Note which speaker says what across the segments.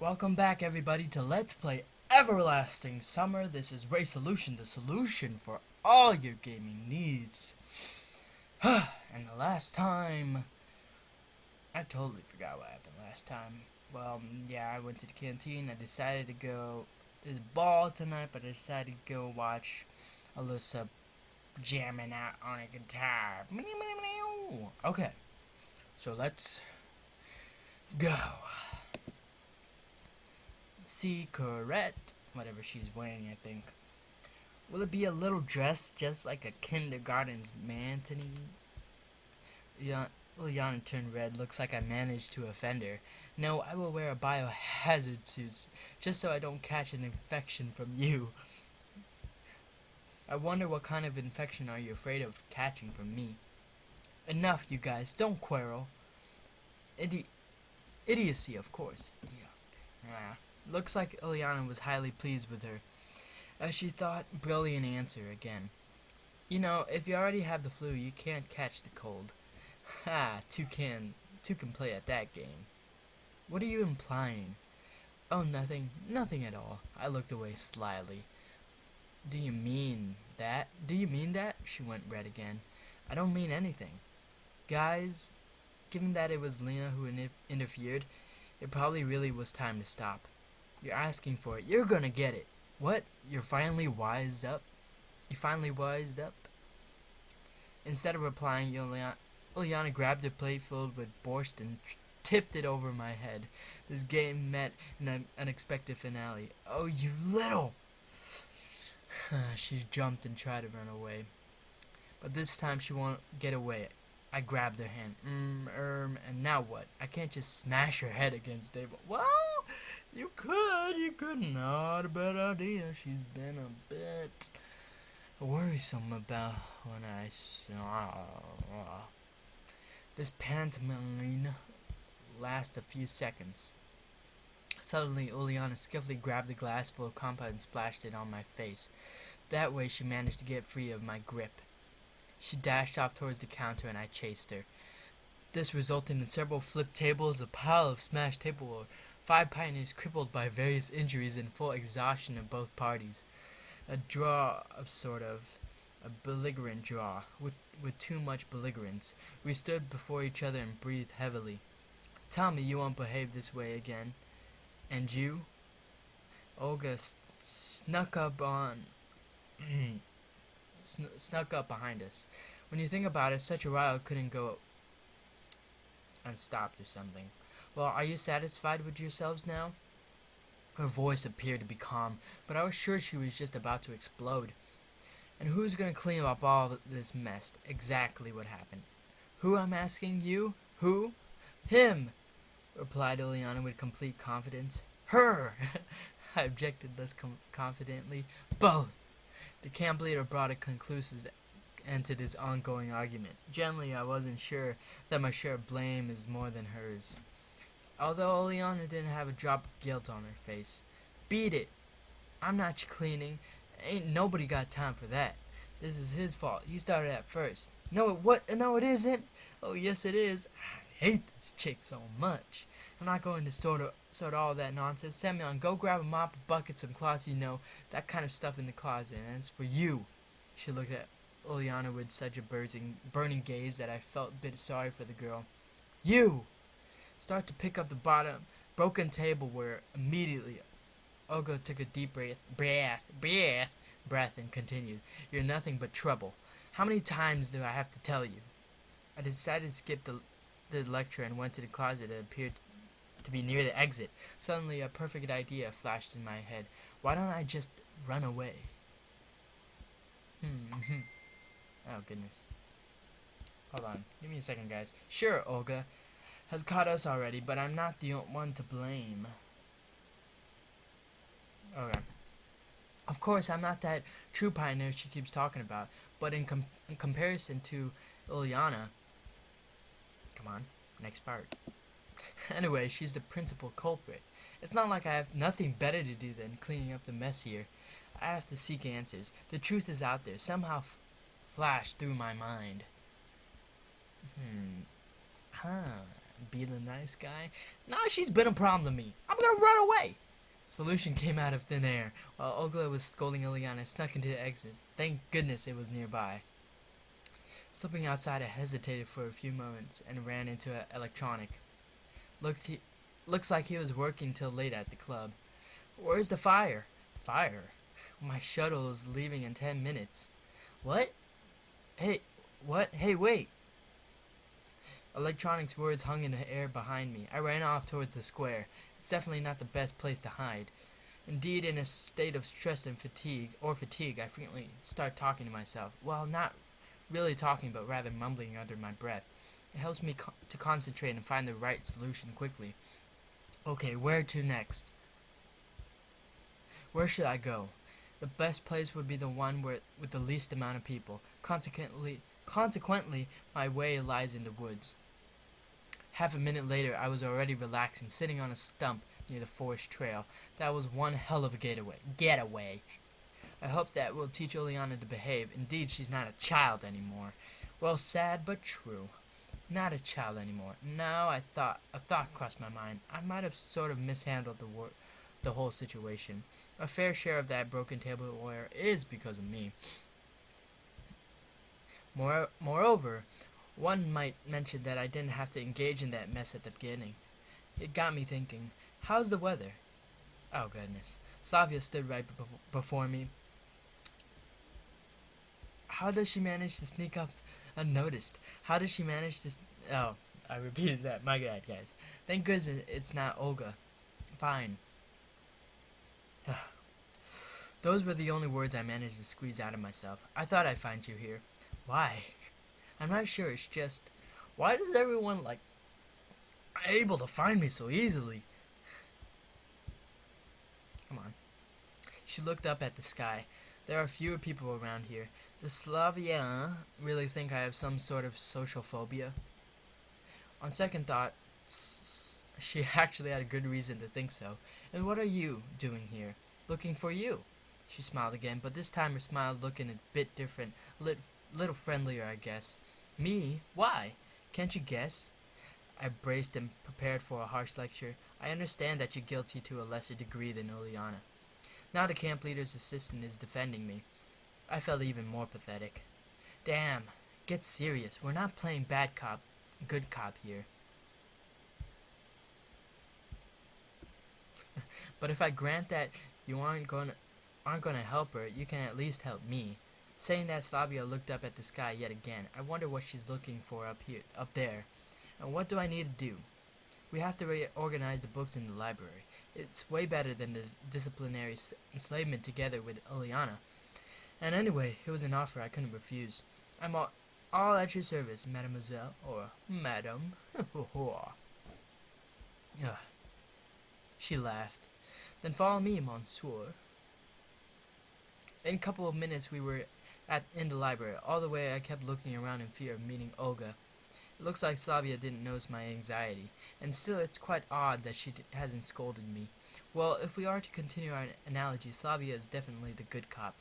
Speaker 1: Welcome back, everybody, to Let's Play Everlasting Summer. This is Ray Solution, the solution for all your gaming needs. And the last time, I totally forgot what happened last time. Well, yeah, I went to the canteen. I decided to go. There's ball tonight, but I decided to go watch Alyssa jamming out on a guitar. Okay, so let's go. Secret, whatever she's wearing, I think. Will it be a little dress just like a kindergarten's mantiny? Liana turned red. Looks like I managed to offend her. No, I will wear a biohazard suit just so I don't catch an infection from you. I wonder what kind of infection are you afraid of catching from me? Enough, you guys. Don't quarrel. Idiocy, of course. Yeah. Looks like Ileana was highly pleased with her. As she thought, brilliant answer again. You know, if you already have the flu, you can't catch the cold. Ha, two can play at that game. What are you implying? Oh, nothing at all. I looked away slyly. Do you mean that? She went red again. I don't mean anything. Guys, given that it was Lena who interfered, it probably really was time to stop. You're asking for it. You're gonna get it. What? You're finally wised up? You finally wised up? Instead of replying, Ileana grabbed a plate filled with borscht and tipped it over my head. This game met an unexpected finale. Oh, you little! She jumped and tried to run away. But this time she won't get away. I grabbed her hand. And now what? I can't just smash her head against the table. Well, you could. Not a bad idea. She's been a bit worrisome about when I saw. This pantomime lasts a few seconds. Suddenly, Oleana skillfully grabbed the glass full of compote and splashed it on my face. That way, she managed to get free of my grip. She dashed off towards the counter and I chased her. This resulted in several flipped tables, a pile of smashed tableware, 5 pioneers crippled by various injuries and full exhaustion of both parties. A draw of a belligerent draw, with too much belligerence. We stood before each other and breathed heavily. Tell me you won't behave this way again. And you? Olga snuck up behind us. When you think about it, such a riot couldn't go unstopped or something. Well, are you satisfied with yourselves now? Her voice appeared to be calm, but I was sure she was just about to explode. And who's gonna clean up all this mess? Exactly what happened. Who, I'm asking you? Who? Him, replied Ileana with complete confidence. Her! I objected less confidently. Both! The camp leader brought a conclusive end to this ongoing argument. Generally, I wasn't sure that my share of blame is more than hers. Although Ileana didn't have a drop of guilt on her face. Beat it! I'm not cleaning. Ain't nobody got time for that. This is his fault. He started at first. No, No, it isn't. Oh, yes, it is. I hate this chick so much. I'm not going to sort all that nonsense. Semyon, go grab a mop, a bucket, some cloths, that kind of stuff in the closet. And as for you, she looked at Ileana with such a burning gaze that I felt a bit sorry for the girl. You! Start to pick up the broken tableware immediately. Olga took a deep breath, and continued. You're nothing but trouble. How many times do I have to tell you? I decided to skip the lecture and went to the closet that appeared to be near the exit. Suddenly, a perfect idea flashed in my head. Why don't I just run away? Oh, goodness. Hold on. Give me a second, guys. Sure, Olga has caught us already, but I'm not the one to blame. Okay. Of course, I'm not that true pioneer she keeps talking about, but in comparison to Ileana... Come on, next part. Anyway, she's the principal culprit. It's not like I have nothing better to do than cleaning up the mess here. I have to seek answers. The truth is out there, somehow flashed through my mind. Be the nice guy? Now she's been a problem to me. I'm gonna run away. Solution came out of thin air. While Olga was scolding Ileana, I snuck into the exit. Thank goodness it was nearby. Slipping outside, I hesitated for a few moments and ran into an electronic. Looks like he was working till late at the club. Where's the fire? Fire? My shuttle is leaving in 10 minutes. What? Hey, what? Hey, wait! Electronics words hung in the air behind me. I ran off towards the square. It's definitely not the best place to hide. Indeed, in a state of stress and fatigue, I frequently start talking to myself. Well, not really talking, but rather mumbling under my breath. It helps me to concentrate and find the right solution quickly. Okay, where to next? Where should I go? The best place would be the one with the least amount of people. Consequently, my way lies in the woods. Half a minute later, I was already relaxing, sitting on a stump near the forest trail. That was one hell of a getaway. I hope that will teach Ileana to behave. Indeed, she's not a child anymore. Well, sad but true. Not a child anymore. Now a thought crossed my mind. I might have sort of mishandled the whole situation. A fair share of that broken tableware is because of me. Moreover, one might mention that I didn't have to engage in that mess at the beginning. It got me thinking, how's the weather? Oh, goodness. Slavia stood right before me. How does she manage to sneak up unnoticed? How does she manage to... Oh, I repeated that. My God, guys. Thank goodness it's not Olga. Fine. Those were the only words I managed to squeeze out of myself. I thought I'd find you here. Why? I'm not sure. It's just... Why does everyone, able to find me so easily? Come on. She looked up at the sky. There are fewer people around here. Does Slavia really think I have some sort of social phobia? On second thought, she actually had a good reason to think so. And what are you doing here? Looking for you. She smiled again, but this time her smile looking a bit different, little friendlier, I guess. Me? Why? Can't you guess? I braced and prepared for a harsh lecture. I understand that you're guilty to a lesser degree than Ileana. Now the camp leader's assistant is defending me. I felt even more pathetic. Damn, get serious. We're not playing bad cop, good cop here. But if I grant that you aren't gonna help her, you can at least help me. Saying that, Slavia looked up at the sky yet again. I wonder what she's looking for up there. And what do I need to do? We have to reorganize the books in the library. It's way better than the disciplinary enslavement together with Ileana. And anyway, it was an offer I couldn't refuse. I'm all at your service, mademoiselle, or madam. She laughed. Then follow me, monsieur. In a couple of minutes we were in the library. All the way I kept looking around in fear of meeting Olga. It looks like Slavia didn't notice my anxiety, and still it's quite odd that she hasn't scolded me. Well, if we are to continue our analogy, Slavia is definitely the good cop.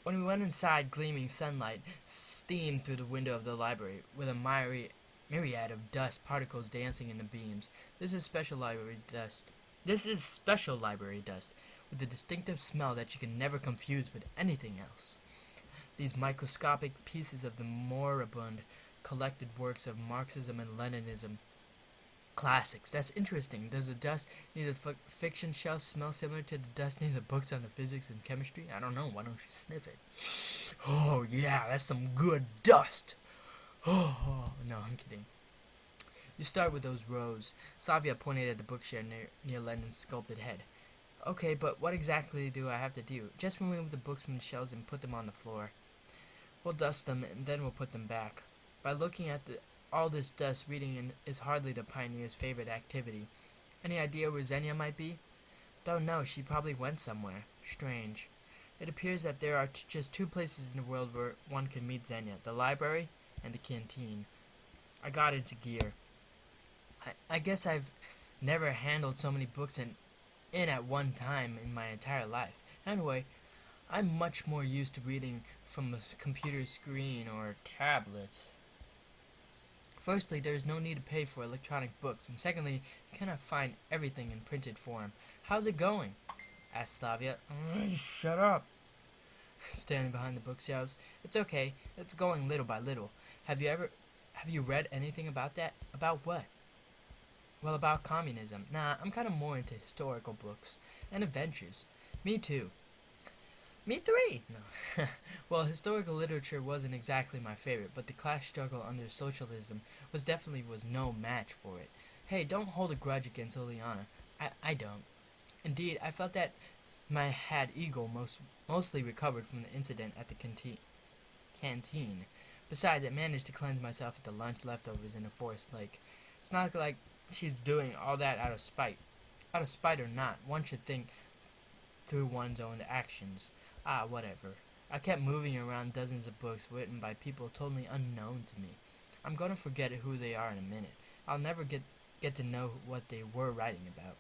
Speaker 1: When we went inside, gleaming sunlight steamed through the window of the library, with a myriad of dust particles dancing in the beams. This is special library dust, with a distinctive smell that you can never confuse with anything else. These microscopic pieces of the moribund collected works of Marxism and Leninism. Classics. That's interesting. Does the dust near the fiction shelf smell similar to the dust near the books on the physics and chemistry? I don't know. Why don't you sniff it? Oh, yeah, that's some good dust. Oh, no, I'm kidding. You start with those rows. Slavia pointed at the bookshare near Lenin's sculpted head. Okay, but what exactly do I have to do? Just remove the books from the shelves and put them on the floor. We'll dust them, and then we'll put them back. By looking at all this dust, reading is hardly the pioneer's favorite activity. Any idea where Xenia might be? Don't know. She probably went somewhere. Strange. It appears that there are just two places in the world where one can meet Xenia, the library and the canteen. I got into gear. I guess I've never handled so many books in at one time in my entire life. Anyway, I'm much more used to reading from a computer screen or tablet. Firstly, there is no need to pay for electronic books, and secondly, you cannot find everything in printed form. How's it going? Asked Slavia. Shut up. Standing behind the bookshelves. It's okay. It's going little by little. Have you read anything about that? About what? Well, about communism. Nah, I'm kind of more into historical books and adventures. Me too. Me three. No. Well, historical literature wasn't exactly my favorite, but the class struggle under socialism definitely no match for it. Hey, don't hold a grudge against Oleana. I don't. Indeed, I felt that my had ego mostly recovered from the incident at the canteen. Besides, I managed to cleanse myself at the lunch leftovers in a forest lake. It's not like she's doing all that out of spite. Out of spite or not, one should think through one's own actions. Ah, whatever. I kept moving around dozens of books written by people totally unknown to me. I'm gonna forget who they are in a minute. I'll never get to know what they were writing about.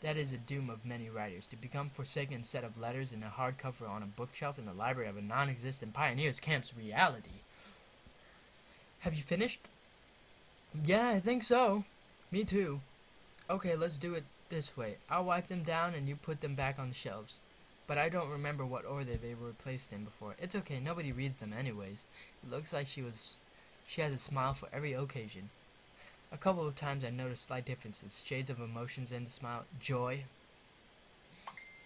Speaker 1: That is the doom of many writers, to become forsaken set of letters in a hardcover on a bookshelf in the library of a non-existent pioneers camp's reality. Have you finished? Yeah, I think so. Me too. Okay, let's do it this way. I'll wipe them down and you put them back on the shelves. But I don't remember what order they were placed in before. It's okay, nobody reads them anyways. It looks like she has a smile for every occasion. A couple of times I noticed slight differences, shades of emotions in the smile. Joy,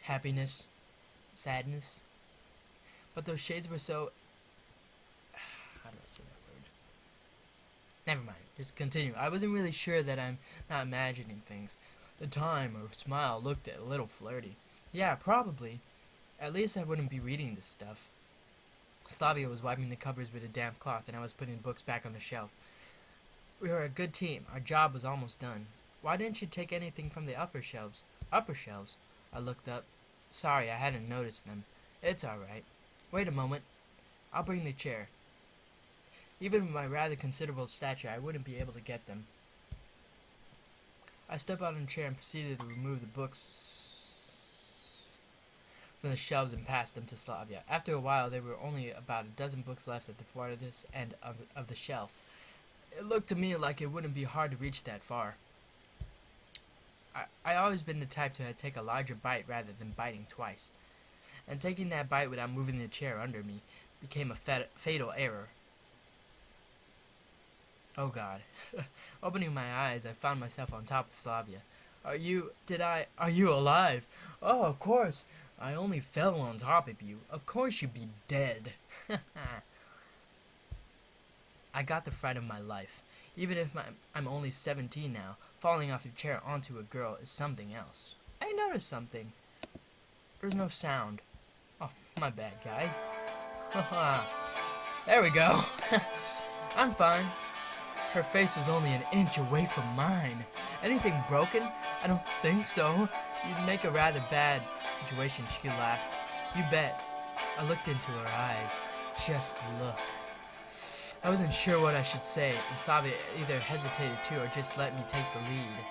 Speaker 1: happiness, sadness. But those shades were so... How do I say that word? Never mind, just continue. I wasn't really sure that I'm not imagining things. The time her smile looked a little flirty. Yeah, probably. At least I wouldn't be reading this stuff. Slavia was wiping the covers with a damp cloth, and I was putting the books back on the shelf. We were a good team. Our job was almost done. Why didn't you take anything from the upper shelves? Upper shelves? I looked up. Sorry, I hadn't noticed them. It's all right. Wait a moment. I'll bring the chair. Even with my rather considerable stature, I wouldn't be able to get them. I stepped out on a chair and proceeded to remove the books from the shelves and passed them to Slavia. After a while, there were only about a dozen books left at the farthest end of the shelf. It looked to me like it wouldn't be hard to reach that far. I always been the type to take a larger bite rather than biting twice. And taking that bite without moving the chair under me became a fatal error. Oh God. Opening my eyes, I found myself on top of Slavia. Are you alive? Oh, of course. I only fell on top of you. Of course you'd be dead. I got the fright of my life. Even if I'm only 17 now, falling off your chair onto a girl is something else. I noticed something. There's no sound. Oh, my bad, guys. There we go. I'm fine. Her face was only an inch away from mine. Anything broken? I don't think so. You'd make a rather bad situation, she laughed. You bet. I looked into her eyes. Just look. I wasn't sure what I should say, and Slavia either hesitated to or just let me take the lead.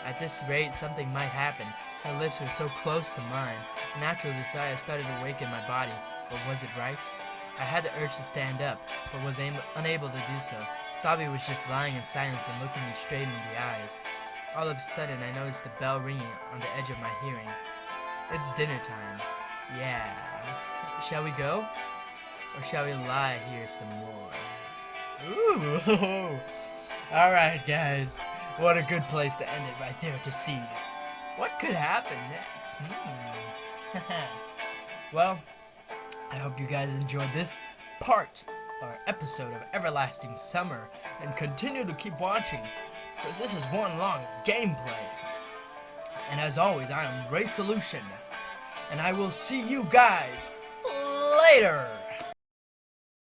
Speaker 1: At this rate, something might happen. Her lips were so close to mine. A natural desire started to wake in my body, but was it right? I had the urge to stand up, but was unable to do so. Slavia was just lying in silence and looking me straight in the eyes. All of a sudden, I noticed the bell ringing on the edge of my hearing. It's dinner time. Yeah. Shall we go? Or shall we lie here some more? Ooh. Alright, guys. What a good place to end it right there to see what could happen next. Well, I hope you guys enjoyed this part or episode of Everlasting Summer and continue to keep watching because this is one long gameplay. And as always, I am Ray Solution, and I will see you guys later.